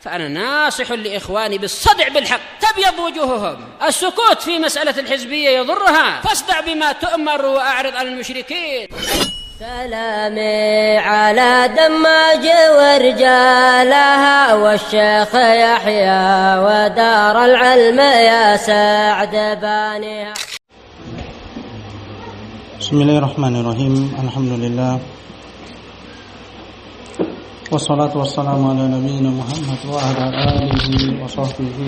فأنا ناصح لإخواني بالصدع بالحق تبيض وجوههم. السكوت في مسألة الحزبية يضرها، فاصدع بما تؤمر وأعرض عن المشركين. سلامي على دماج ورجالها والشيخ يحيى ودار العلم يا سعد بانيها. بسم الله الرحمن الرحيم. الحمد لله والصلاة والسلام على نبينا محمد وعلى آله وصحبه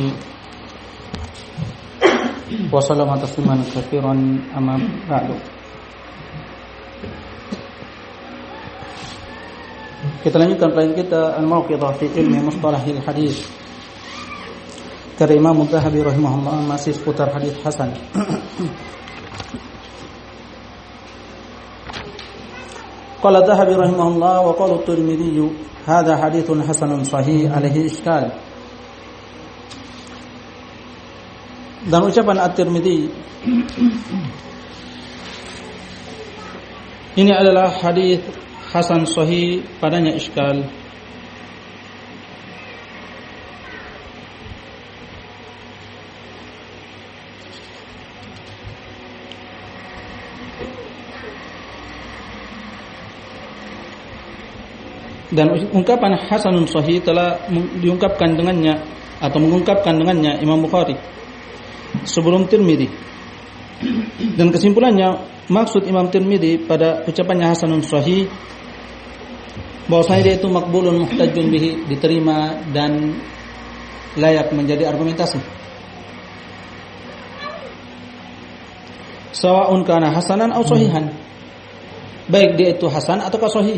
وسلم تسليما كثيرا. أما بعد, kita lanjutkan pelajaran kita Al-Mawqidah fi Ilmi Mustalahil Hadis karya Imam Adz-Dzahabi rahimahullah, masih seputar hadis hasan. Qala Adz-Dzahabi rahimahullah wa qala At-Tirmidzi hadza haditsun hasanun sahih alaihi iskal. Dan ucapan At-Tirmidzi ini adalah hadis hasan sahih, padanya iskal. Dan ungkapan hasanun sahih telah diungkapkan dengannya atau mengungkapkan dengannya Imam Bukhari sebelum Tirmidzi. Dan kesimpulannya, maksud Imam Tirmidzi pada ucapannya hasanun sahih bahwasanya dia itu maqbulun muhtajjun bihi, diterima dan layak menjadi argumentasi. Sawa'un kana hasanan aw sahihan, baik dia itu hasan atau sahih.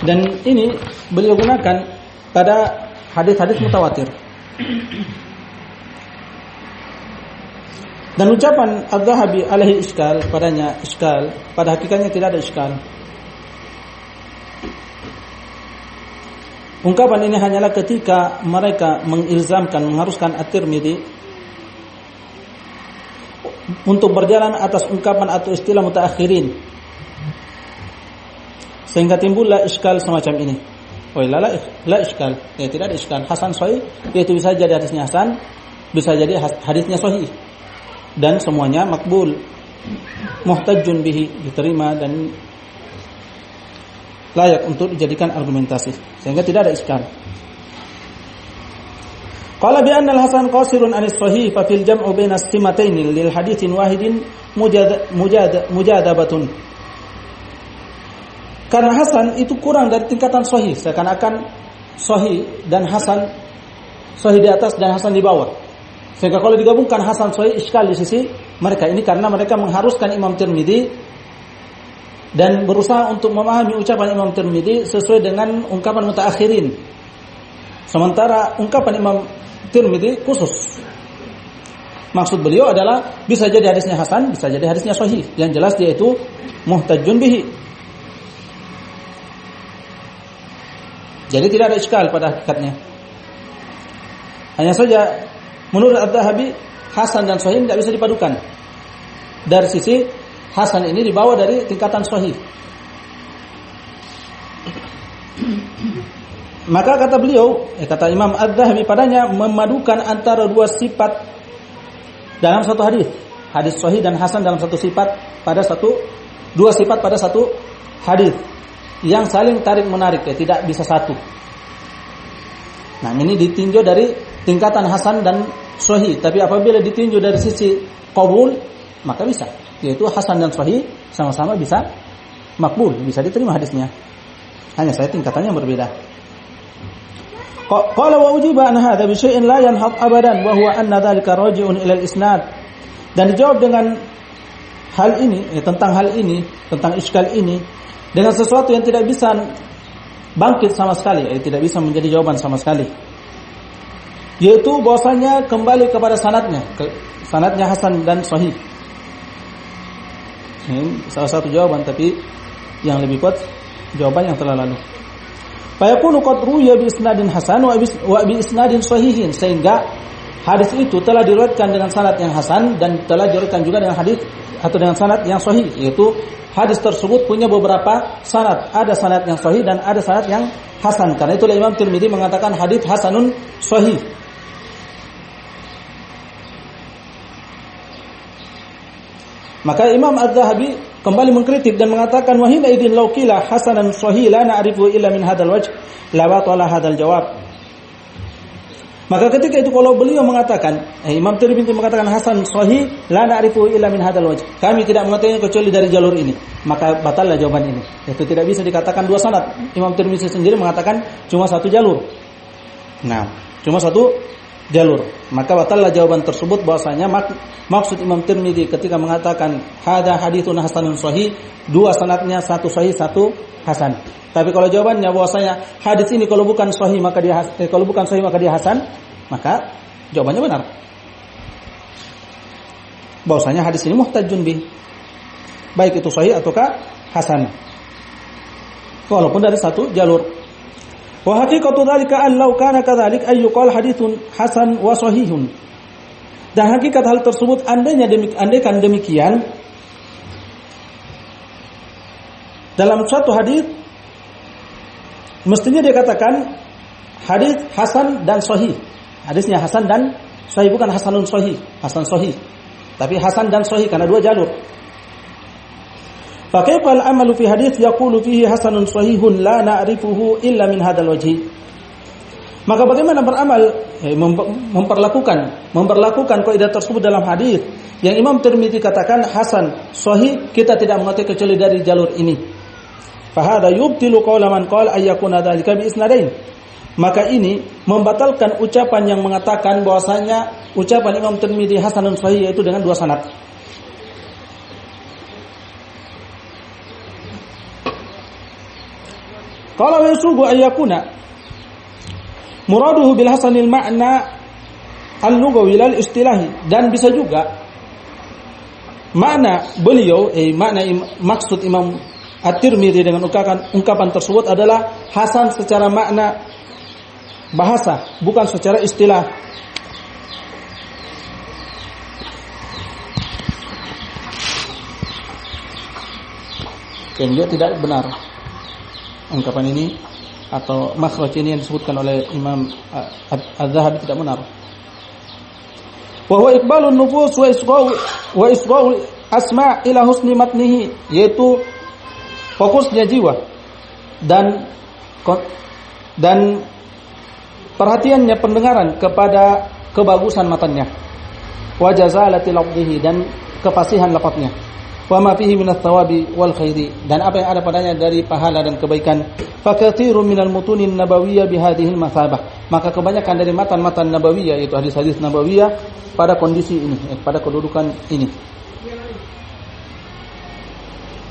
Dan ini beliau gunakan pada hadis-hadis mutawatir. Dan ucapan Adz-Dzahabi alaihi iskal, padanya iskal, pada hakikatnya tidak ada iskal. Ungkapan ini hanyalah ketika mereka mengilzamkan, mengharuskan At-Tirmidzi untuk berjalan atas ungkapan atau istilah mutaakhirin, sehingga timbullah iskal semacam ini. Oh la iskal, ya tidak ada iskal. Hasan sahih, yaitu bisa jadi hadisnya hasan, bisa jadi hadisnya sahih, dan semuanya makbul, muhtajjun bihi, diterima dan layak untuk dijadikan argumentasi, sehingga tidak ada iskal. Qala bi anna al-hasan qasirun anis sahih fa fil jam'u baina as-simatayn lil haditsin wahidin mujadabatun. Karena hasan itu kurang dari tingkatan sahih, seakan-akan sahih dan hasan, sahih di atas dan hasan di bawah. Sehingga kalau digabungkan hasan sahih iskal di sisi mereka ini, karena mereka mengharuskan Imam Tirmidzi dan berusaha untuk memahami ucapan Imam Tirmidzi sesuai dengan ungkapan mutaakhirin. Sementara ungkapan Imam Tirmidzi khusus. Maksud beliau adalah bisa jadi hadisnya hasan, bisa jadi hadisnya sahih. Yang jelas dia itu muhtajjun bihi. Jadi tidak ada iskal pada hakikatnya. Hanya saja menurut Adz-Dzahabi hasan dan sahih tidak bisa dipadukan. Dari sisi hasan ini dibawa dari tingkatan sahih. Maka kata beliau, kata Imam Adz-Dzahabi, padanya memadukan antara dua sifat dalam satu hadis. Hadis sahih dan hasan dalam satu sifat pada dua sifat pada satu hadis, yang saling tarik menarik, ya tidak bisa satu. Nah, ini ditinjau dari tingkatan hasan dan sahih. Tapi apabila ditinjau dari sisi qabul, maka bisa, yaitu hasan dan sahih sama-sama bisa makbul, bisa diterima hadisnya. Hanya saja tingkatannya berbeda. Qala wa ujiba an hadha bi syai'in la yanhad abadan wa huwa anna dzalika raji'un ila al-isnad. Dan dijawab dengan hal ini, tentang hal ini, tentang iskal ini, dengan sesuatu yang tidak bisa bangkit sama sekali, tidak bisa menjadi jawaban sama sekali, yaitu bahwasanya kembali kepada sanadnya hasan dan sahih. Ini salah satu jawaban, tapi yang lebih kuat jawaban yang telah lalu. Fa yakunu qad ruya bi isnadin hasan wa bi isnadin sahihin, sehingga hadis itu telah diriwayatkan dengan sanad yang hasan dan telah diriwayatkan juga dengan hadis atau dengan sanad yang sahih, yaitu hadis tersebut punya beberapa sanad, ada sanad yang sahih dan ada sanad yang hasan. Karena itulah Imam Tirmidzi mengatakan hadis hasanun sahih. Maka Imam Az-Zahabi kembali mengkritik dan mengatakan wa hina idzin law qila hasanan sahih la na'rifu illa min hadzal wajh la batala hadzal jawab. Maka ketika itu kalau beliau mengatakan Imam Tirmidzi mengatakan hasan sahih la na'rifu illa min hadzal wajh, kami tidak mengetahuinya kecuali dari jalur ini, maka batallah jawaban ini. Itu tidak bisa dikatakan dua sanad. Imam Tirmidzi sendiri mengatakan cuma satu jalur. Nah, cuma satu jalur. Maka batallah jawaban tersebut, bahwasanya maksud Imam Tirmidzi ketika mengatakan hadza haditsun hasanun sahih, dua sanadnya satu sahih satu hasan. Tapi kalau jawabannya bahwasanya hadis ini kalau bukan sahih maka dia hasan, maka jawabannya benar. Bahwasanya hadis ini muhtajjun bih, baik itu sahih ataukah hasan, walaupun dari satu jalur. Wa haqiqatu dzalika an law kana kadzalik ay yuqal haditsun hasan wa sahihun. Dan hakikat hal tersebut andaikan demikian, dalam suatu hadis mestinya dia katakan hadis hasan dan sahih. Hadisnya hasan dan sahih, bukan hasanun sahih, hasan sahih. Tapi hasan dan sahih karena dua jalur. Fa kaifa al-amalu fi hadits yaqulu fihi hasanun sahihun la na'rifuhu illa min hadzal wajhi. Maka bagaimana beramal memperlakukan kaidah tersebut dalam hadis yang Imam Tirmidzi katakan hasan sahih, kita tidak mengetahui kecuali dari jalur ini. Fa hadza yubtilu qawla man qala ayyakuna dzalika bi isnadain. Maka ini membatalkan ucapan yang mengatakan bahwasanya ucapan Imam Tirmidzi hasanun sahih yaitu dengan dua sanad. Qala wa yusubu ayyakuna muraduhu bil hasanil ma'na al-lughawi lal istilahi, dan bisa juga makna beliau maksud Imam At-Tirmidzi dengan ungkapan tersebut adalah hasan secara makna bahasa, bukan secara istilah. Dan dia tidak benar ungkapan ini atau makhraj ini yang disebutkan oleh Imam Az-Zahabi tidak benar. Wa huwa iqbalun nufus wa isgha'u asma' ila husni matnihi, yaitu fokusnya jiwa dan perhatiannya pendengaran kepada kebagusan matanya, wa jazalati lafdhihi, dan kefasihan lafadznya, wa ma fihi minat thawabi wal khairi, dan apa yang ada padanya dari pahala dan kebaikan. Fa katsirun minal mutunin nabawiyyah bihadhil mathabah, maka kebanyakan dari matan-matan nabawiyah yaitu hadis-hadis nabawiyah pada kondisi ini, pada kedudukan ini.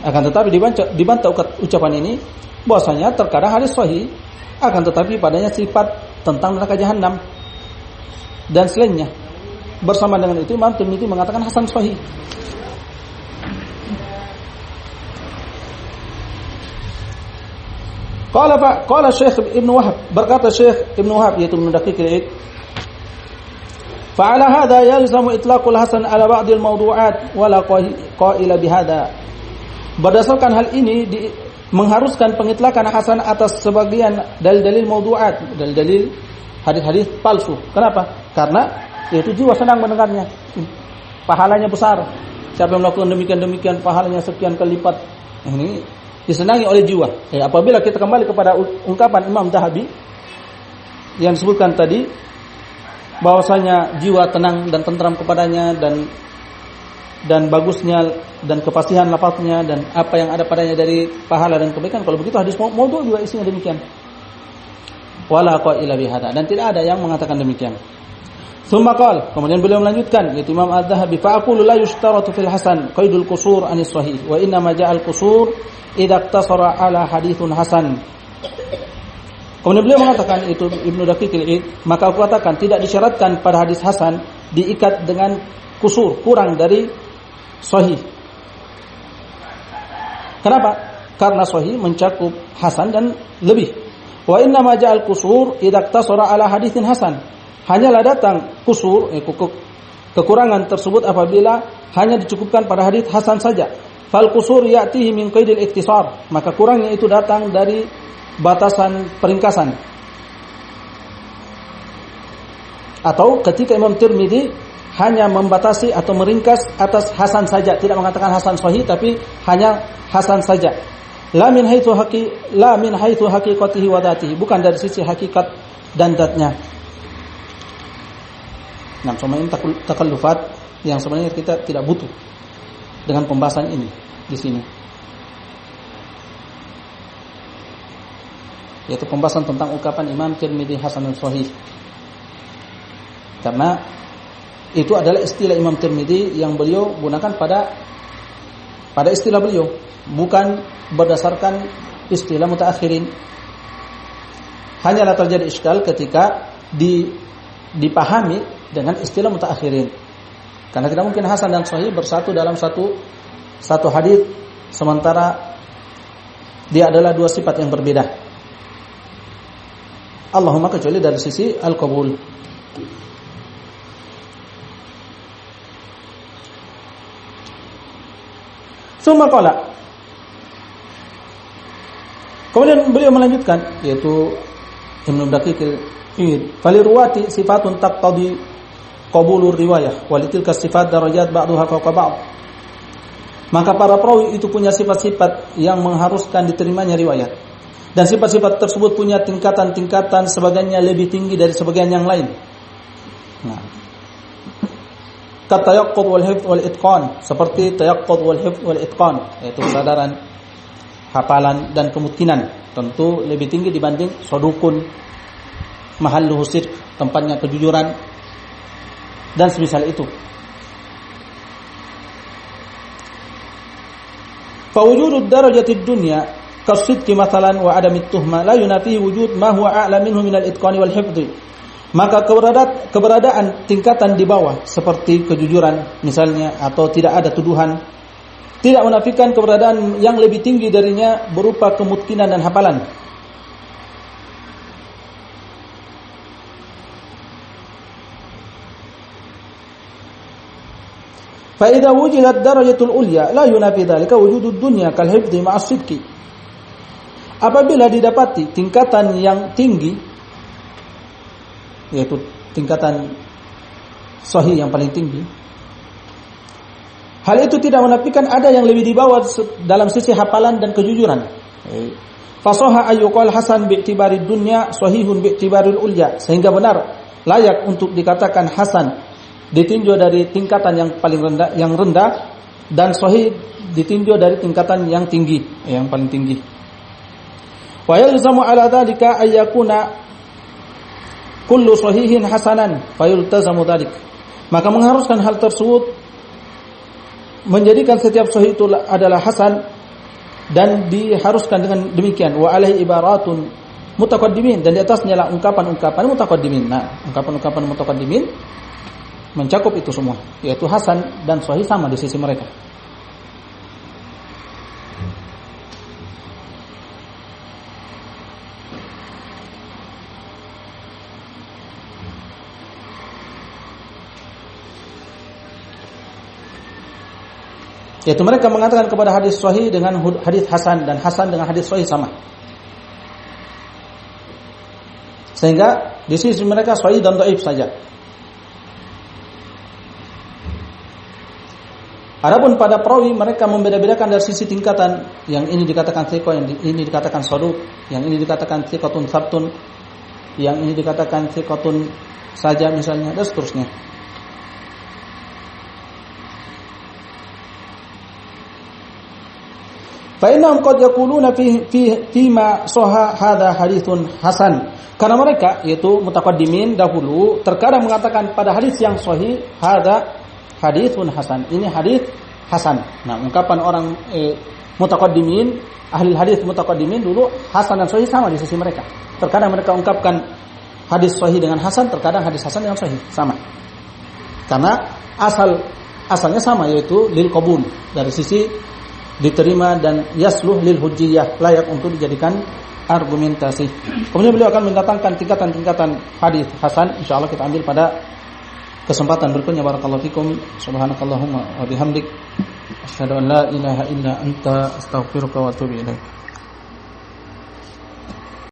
Akan tetapi dibantah ucapan ini bahwasanya terkadang hadis sahih, akan tetapi padanya sifat tentang neraka jahanam dan selainnya. Bersama dengan itu Imam Tirmidzi mengatakan hasan sahih. Qala Syekh Ibn Wahab, berkata Syekh Ibn Wahab yaitu Ibn Daqiq al-Id, fa ala hadha yalzamu itlaqul hasan ala ba'd al-mawdu'at wa la qa'ila bihadha. Berdasarkan hal ini mengharuskan pengitlakan hasan atas sebagian dalil-dalil mawdu'at, dalil-dalil hadis-hadis palsu. Kenapa? Karena yaitu jiwa senang mendengarnya, pahalanya besar. Siapa yang melakukan demikian pahalanya sekian kali lipat. Ini disenangi oleh jiwa. Apabila kita kembali kepada ungkapan Imam Zahabi yang disebutkan tadi, bahwasanya jiwa tenang dan tentram kepadanya, dan bagusnya dan kefasihan lafaznya dan apa yang ada padanya dari pahala dan kebaikan. Kalau begitu hadis maudhu juga isinya demikian. Wala qa'ila bihadza, dan tidak ada yang mengatakan demikian. Tsumma qala, kemudian beliau melanjutkan, yaitu Imam Az-Zahabi, fa aqulu la yushtaratu fil hasan qaidul qusur anis sahih wa inna ma ja'al qusur idza iktasara ala haditsun hasan. Kemudian beliau mengatakan, itu Ibnu Daqiq al-Id, maka aku katakan tidak disyaratkan pada hadis hasan diikat dengan kusur, kurang dari sahih. Kenapa? Karena sahih mencakup hasan dan lebih. Wa inna ma ja'al qusur idza iktasara ala haditsin hasan. hanyalah datang kusur, kekurangan tersebut apabila hanya dicukupkan pada hadits hasan saja. Fal kusur ya'tihi min qaidil iktisar, maka kurangnya itu datang dari batasan peringkasan. Atau ketika Imam Tirmidzi hanya membatasi atau meringkas atas hasan saja, tidak mengatakan hasan sahih tapi hanya hasan saja. La min haitsu haqiqatihi wa dzatihi, bukan dari sisi hakikat dan zatnya. Nah, semua ini takallufat yang sebenarnya kita tidak butuh dengan pembahasan ini di sini. Yaitu pembahasan tentang ungkapan Imam Tirmidzi hasanun sahih. Karena itu adalah istilah Imam Tirmidzi yang beliau gunakan pada istilah beliau, bukan berdasarkan istilah mutaakhirin. Hanyalah terjadi iskal ketika dipahami dengan istilah mutaakhirin. Karena tidak mungkin hasan dan sahih bersatu dalam satu hadis sementara dia adalah dua sifat yang berbeda. Allahumma kecuali dari sisi al-qabul. Summa qala. Kemudian beliau melanjutkan, yaitu Ibnu Daqiq al-Id, "Faliruwati sifatun taqtadi qabulur riwayah, walitilka sifat darajat ba'daha fawqa ba'd." Maka para perawi itu punya sifat-sifat yang mengharuskan diterimanya riwayat. Dan sifat-sifat tersebut punya tingkatan-tingkatan, sebagiannya lebih tinggi dari sebagian yang lain. Nah, katayaqqud wal hifdz wal itqan, seperti tayaqqud wal hifdz wal itqan, yaitu kesadaran, hafalan dan kemungkinan, tentu lebih tinggi dibanding sadukun, mahalluhu sidq, tempatnya kejujuran dan semisal itu. Fa wujudud darajatid dunya kasidqi mathalan wa adamit tuhma la yunafi wujud ma huwa a'la minhu minal itqani wal hifdz. Maka keberadaan tingkatan di bawah seperti kejujuran misalnya atau tidak ada tuduhan tidak menafikan keberadaan yang lebih tinggi darinya berupa kemungkinan dan hafalan. Fa idza wujidat darajatul ulya la yunafi dzalika wujudud dunya kal hifdzi ma'as sidqi. Apabila didapati tingkatan yang tinggi, yaitu tingkatan sahih yang paling tinggi, hal itu tidak menafikan ada yang lebih di bawah dalam sisi hafalan dan kejujuran. Fasoha ayyuqal hasan bi'tibarid dunya sahihun bi'tibaril ulya, sehingga benar layak untuk dikatakan hasan ditinjau dari tingkatan yang paling rendah dan sahih ditinjau dari tingkatan yang tinggi, yang paling tinggi. Wa yalzamu ala dzalika ayyakuna kullu sahihin hasanan fayultazamu dzalik. Maka mengharuskan hal tersebut menjadikan setiap sahih itu adalah hasan dan diharuskan dengan demikian. Wa alaihi ibaratun mutaqaddimin, dan di atasnya lah ungkapan-ungkapan mutaqaddimin. Nah, ungkapan-ungkapan mutaqaddimin mencakup itu semua, yaitu hasan dan sahih sama di sisi mereka. Yaitu mereka mengatakan kepada hadis sahih dengan hadis hasan dan hasan dengan hadis sahih sama. Sehingga di sisi mereka sahih dan dhaif saja. Adapun pada perawi mereka membeda-bedakan dari sisi tingkatan, yang ini dikatakan thiqah, yang ini dikatakan saduq, yang ini dikatakan thiqatun sabtun, yang ini dikatakan thiqatun saja misalnya, dan seterusnya. Fa innahum qad yaquluna fi ma sahha hadha haditsun hasan. Karena mereka yaitu mutaqaddimin dahulu terkadang mengatakan pada hadis yang sahih hadza haditsun hasan. Ini hadis hasan. Nah, ungkapan orang mutaqaddimin, ahli hadis mutaqaddimin dulu hasan dan sahih sama di sisi mereka. Terkadang mereka ungkapkan hadis sahih dengan hasan, terkadang hadis hasan dengan sahih sama. Karena asalnya sama, yaitu lil qabul, dari sisi diterima, dan yasluh lil hujjiyah, layak untuk dijadikan argumentasi. Kemudian beliau akan mendatangkan tingkatan-tingkatan hadis hasan. Insyaallah kita ambil pada kesempatan berikutnya. Barakallahu fikum. Subhanakallahumma wa bihamdik asyhadu an la ilaha illa anta astaghfiruka wa atubu ilaik.